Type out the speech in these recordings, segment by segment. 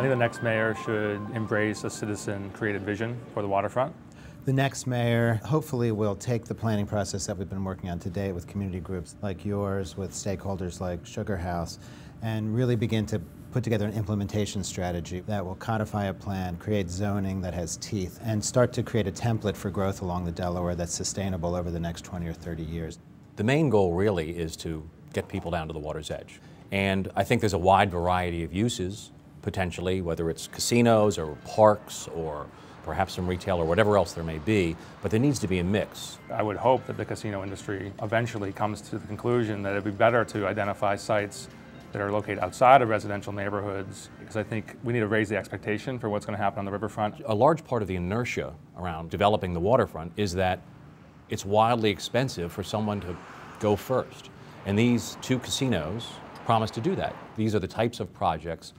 think the next mayor should embrace a citizen-created vision for the waterfront. The next mayor hopefully will take the planning process that we've been working on today with community groups like yours, with stakeholders like Sugar House, and really begin to put together an implementation strategy that will codify a plan, create zoning that has teeth, and start to create a template for growth along the Delaware that's sustainable over the next 20 or 30 years. The main goal really is to get people down to the water's edge. And I think there's a wide variety of uses, potentially, whether it's casinos or parks or perhaps some retail or whatever else there may be, but there needs to be a mix. I would hope that the casino industry eventually comes to the conclusion that it'd be better to identify sites that are located outside of residential neighborhoods, because I think we need to raise the expectation for what's going to happen on the riverfront. A large part of the inertia around developing the waterfront is that it's wildly expensive for someone to go first. And these two casinos promise to do that. These are the types of projects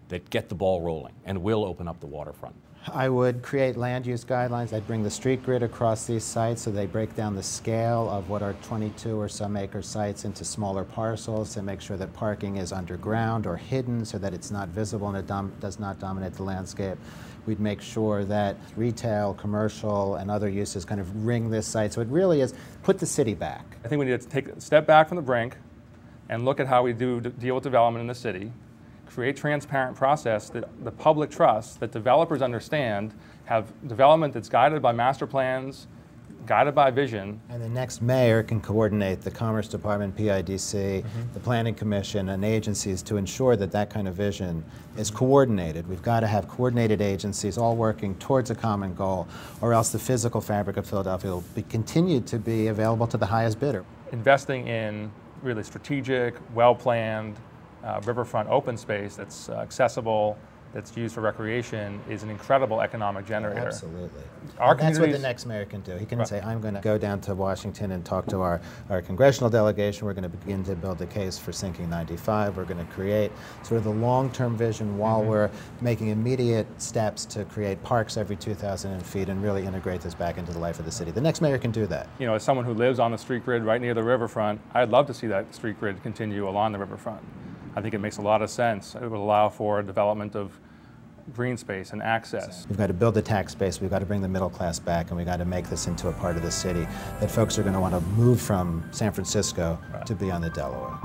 that get the ball rolling and will open up the waterfront. I would create land use guidelines. I'd bring the street grid across these sites so they break down the scale of what are 22 or some acre sites into smaller parcels to make sure that parking is underground or hidden so that it's not visible and it does not dominate the landscape. We'd make sure that retail, commercial, and other uses kind of ring this site. So it really is put the city back. I think we need to take a step back from the brink and look at how we deal with development in the city. Create transparent process that the public trusts, that developers understand, have development that's guided by master plans, guided by vision. And the next mayor can coordinate the Commerce Department, PIDC, the Planning Commission, and agencies to ensure that that kind of vision is coordinated. We've got to have coordinated agencies all working towards a common goal, or else the physical fabric of Philadelphia will be continued to be available to the highest bidder. Investing in really strategic, well-planned, riverfront open space that's accessible, that's used for recreation, is an incredible economic generator. Absolutely. That's what the next mayor can do. He can say, I'm going to go down to Washington and talk to our congressional delegation. We're going to begin to build a case for sinking 95. We're going to create sort of the long-term vision while we're making immediate steps to create parks every 2,000 feet and really integrate this back into the life of the city. The next mayor can do that. You know, as someone who lives on the street grid right near the riverfront, I'd love to see that street grid continue along the riverfront. I think it makes a lot of sense. It would allow for development of green space and access. We've got to build the tax base, we've got to bring the middle class back, and we've got to make this into a part of the city that folks are going to want to move from San Francisco to be on the Delaware.